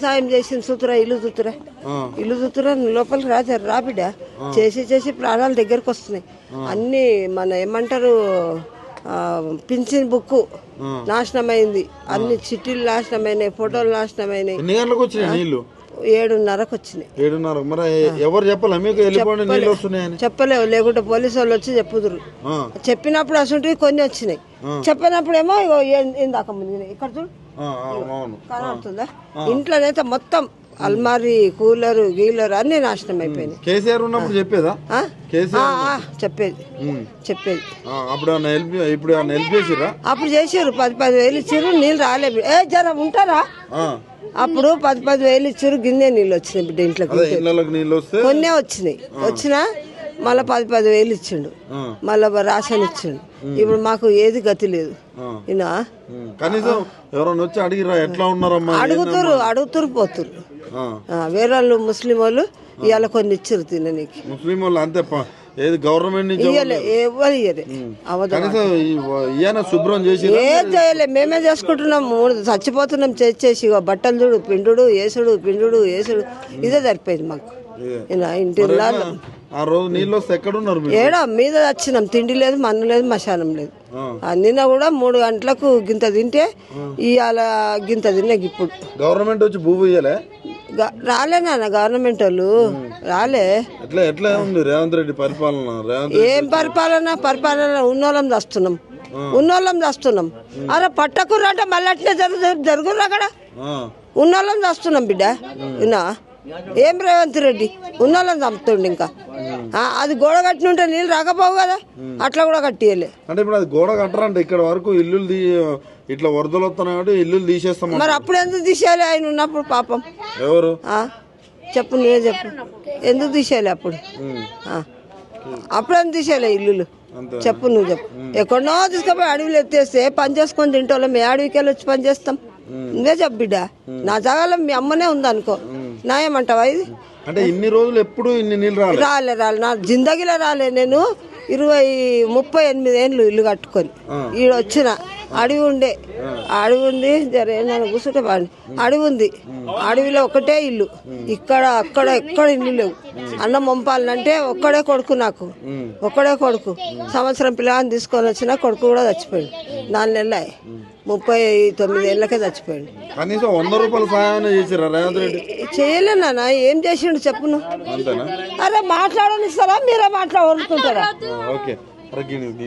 సాయం చేసింది చూతురా, ఇల్లు చూతురా లోపలికి రా బిడ్డ. చేసి ప్రాణాల దగ్గరకు వస్తున్నాయి అన్ని. మన ఏమంటారు పింఛన్ బుక్ నాశనమైంది, అన్ని చిట్టీలు నాశనమైనాయి, ఫోటోలు నాశనమైనాయి. 7:30కు వచ్చినాయి. 7:30. మరి ఎవరు చెప్పాలి మీకు నీళ్ళు వస్తున్నాయని? చెప్పలేవు, లేకుంటే పోలీసు వాళ్ళు వచ్చి చెప్పుదురు. చెప్పినప్పుడు అసలు కొన్ని వచ్చినాయి, చెప్పినప్పుడు ఏమో ఇందాక ముందు ఇక్కడ చూడు కనబడుతుందా. ఇంట్లోనైతే మొత్తం అల్మారీ, కూలరు, గీలరు అన్ని నాశనం అయిపోయినాయి. కేసీఆర్ ఉన్నప్పుడు చెప్పేదా? చెప్పేది అప్పుడు చేసారు. 10,000 ఇచ్చారు, నీళ్ళు రాలేదు. జర ఉంటారా? అప్పుడు 10,000 ఇచ్చారు, గిన్నె నీళ్ళు వచ్చినాయి బిడ్డ ఇంట్లోకి. కొన్నే వచ్చినా మళ్ళా 10,000 ఇచ్చిండు, మళ్ళా రేషన్ ఇచ్చిండు. ఇప్పుడు మాకు ఏది గతి లేదు. కనీసం ఎవరైనా వచ్చి అడిగిరా ఎట్లా ఉన్నారమ్మా? అడుగుతురు పోతురు. వేరే వాళ్ళు ముస్లిం వాళ్ళు ఇవాళ కొన్ని ఇచ్చారు తిననీకి. ముస్లిం వాళ్ళు అంతే, ఏది గవర్నమెంట్ నుంచి శుభ్రం చేసి ఏం చేయలే, మేమే చేసుకుంటున్నాం. చచ్చిపోతున్నాం చేసి. బట్టలు చూడు, పిండుడు ఏసుడు ఇదే సరిపోయింది మాకు. ఇంటి ఆ రోజు నీళ్ళు వస్తే ఎక్కడున్నారు? ఏడా మీద వచ్చినాం, తిండి లేదు, మన్ను లేదు, మశానం లేదు. నిన్న కూడా 3 గంటలకు గింత తింటే ఇవాళ గింత తిన్నా. ఇప్పుడు గవర్నమెంట్ వచ్చి భూ ఇయ్యలే? రాలే నాన్న, గవర్నమెంట్ వాళ్ళు రాలే. ఎట్లా ఉంది రేవంత్ రెడ్డి పరిపాలన? ఏం పరిపాలన ఉన్నోళ్ళం చేస్తున్నాం. అరే పట్టకుర్రంటే మళ్ళీ అట్లే జరుగురు అక్కడ. ఉన్నోళ్ళం చేస్తున్నాం బిడ్డ. ఏం రేవంత్ రెడ్డి ఉన్నోళ్ళని చంపుతుండే. ఇంకా అది గోడ కట్టిన ఉంటే నీళ్ళు రాకపోవు కదా, అట్లా కూడా కట్టియలే. అంటే ఇప్పుడు అది గోడ కట్టరంటే ఇక్కడ వరకు ఇల్లు ఇట్లా వరదలు వస్తున్నాయి, ఇల్లు తీసేస్తాం. మరి అప్పుడు ఎందుకు తీసేయాలి? ఆయన ఉన్నప్పుడు పాపం. ఎవరు చెప్పు, నువ్వే చెప్పు. ఎందుకు తీసేయాలి అప్పుడు? అప్పుడేం తీసేయాలి ఇల్లులు? చెప్పు, నువ్వు చెప్పు. ఎక్కడో తీసుకుపోయి అడవిలో ఎత్తేస్తే పని చేసుకొని తింటోళ్ళం. మేము అడవికి వెళ్ళి వచ్చి పని చేస్తాం. నువ్వే చెప్పు బిడ్డ. నా జాగాలో మీ అమ్మనే ఉందనుకో, నా ఏమంటావా? ఇది అంటే ఇన్ని రోజులు ఎప్పుడు ఇన్ని నీళ్ళు రాలే నా జిందగీలో రాలే. నేను 38 ఏళ్ళు ఇల్లు కట్టుకొని ఈడ వచ్చిన. అడవి ఉంది, జర నన్ను కూర్చుంటే బాగుంది. అడవి ఉంది, అడవిలో ఒకటే ఇల్లు. ఇక్కడ అక్కడ ఎక్కడ ఇల్లు లేవు. అన్నం పంపాలంటే ఒక్కడే కొడుకు, ఒక్కడే కొడుకు. సంవత్సరం పిల్లగాని తీసుకొని వచ్చిన కొడుకు కూడా చచ్చిపోయాడు. 4 నెలలు 39 ఏళ్ళకే చచ్చిపోయాడు. కనీసం 100 రూపాయల సహాయం చేసిరా రేవంత్ రెడ్డి? చేయలే నాన్న. ఏం చేసిండు చెప్పును? అరే మాట్లాడనిస్తారా? మీరే మాట్లాడుతుంటారా?